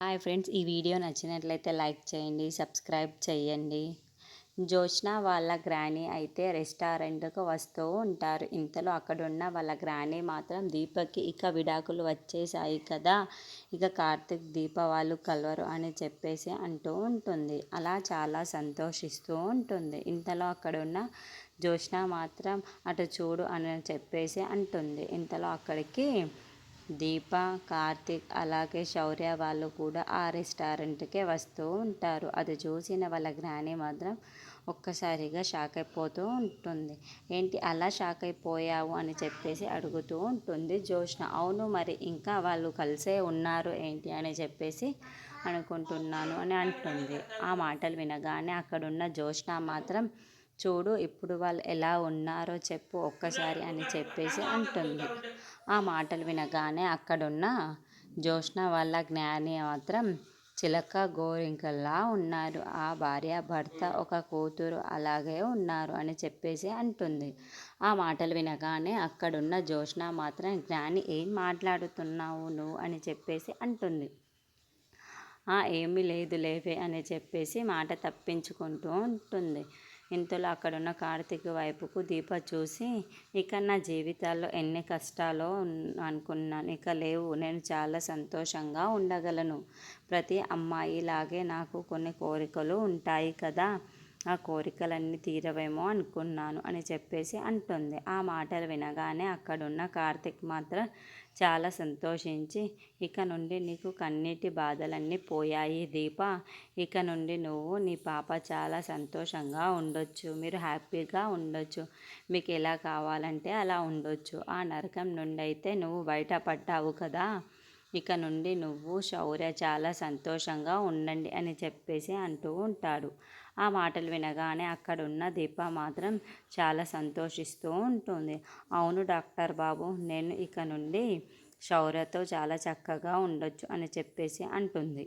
Hi friends, ఈ video నచ్చినట్లయితే like చేయండి, సబ్స్క్రైబ్ చేయండి. జోష్న వాళ్ళ గ్రానీ అయితే రెస్టారెంట్‌కు వస్తూ ఉంటారు. ఇంతలో అక్కడున్న వాళ్ళ గ్రానీ మాత్రం దీపక్‌కి ఇక విడాకులు వచ్చేసాయి కదా! ఇక కార్తీక్, దీప వాళ్ళు కలవరు అని చెప్పేసి అంటూ ఉంటుంది. అలా చాలా సంతోషిస్తూ ఉంటుంది. ఇంతలో అక్కడున్న జోష్న మాత్రం అటు చూడు అని చెప్పేసి అంటుంది. ఇంతలో అక్కడికి దీప, కార్తీక్ అలాగే శౌర్య వాళ్ళు కూడా ఆ రెస్టారెంట్‌కే వస్తూ ఉంటారు. అది చూసిన వాళ్ళ గ్రానీ మాత్రం ఒక్కసారిగా షాక్ అయిపోతూ ఉంటుంది. ఏంటి అలా షాక్ అయిపోయావు అని చెప్పేసి అడుగుతూ ఉంటుంది జోష్న. అవును, మరి ఇంకా వాళ్ళు కలిసే ఉన్నారు ఏంటి అని చెప్పేసి అనుకుంటున్నాను అని అంటుంది. ఆ మాటలు వినగానే అక్కడున్న జోష్న మాత్రం చూడు ఇప్పుడు వాళ్ళు ఎలా ఉన్నారో చెప్పు ఒక్కసారి అని చెప్పేసి అంటుంది. ఆ మాటలు వినగానే అక్కడున్న జోష్న వాళ్ళ జ్ఞాని మాత్రం చిలక గోరింకల్లా ఉన్నారు. ఆ భార్య భర్త ఒక కూతురు అలాగే ఉన్నారు అని చెప్పేసి అంటుంది. ఆ మాటలు వినగానే అక్కడున్న జోష్న మాత్రం జ్ఞాని ఏం మాట్లాడుతున్నావు నువ్వు అని చెప్పేసి అంటుంది. ఏమీ లేదు లేవే అని చెప్పేసి మాట తప్పించుకుంటూ ఉంటుంది. ఇంతలో అక్కడున్న కార్తీక్ వైపుకు దీప చూసి, ఇక నా జీవితాల్లో ఎన్ని కష్టాలో అనుకున్నాను, ఇక లేవు, నేను చాలా సంతోషంగా ఉండగలను. ప్రతి అమ్మాయిలాగే నాకు కొన్ని కోరికలు ఉంటాయి కదా, ఆ కోరికలన్నీ తీరవేమో అనుకున్నాను అని చెప్పేసి అంటుంది. ఆ మాటలు వినగానే అక్కడున్న కార్తీక్ మాత్రం చాలా సంతోషించి, ఇక నుండి నీకు కన్నీటి బాధలన్నీ పోయాయి దీప, ఇక నుండి నువ్వు నీ పాప చాలా సంతోషంగా ఉండొచ్చు, మీరు హ్యాపీగా ఉండొచ్చు, మీకు ఎలా కావాలంటే అలా ఉండొచ్చు, ఆ నరకం నుండి అయితే నువ్వు బయటపడ్డావు కదా, ఇక నుండి నువ్వు శౌర్య చాలా సంతోషంగా ఉండండి అని చెప్పేసి అంటూ ఉంటాడు. ఆ మాటలు వినగానే అక్కడున్న దీప మాత్రం చాలా సంతోషిస్తూ ఉంటుంది. అవును డాక్టర్ బాబు, నేను ఇక నుండి శౌర్యతో చాలా చక్కగా ఉండొచ్చు అని చెప్పేసి అంటుంది.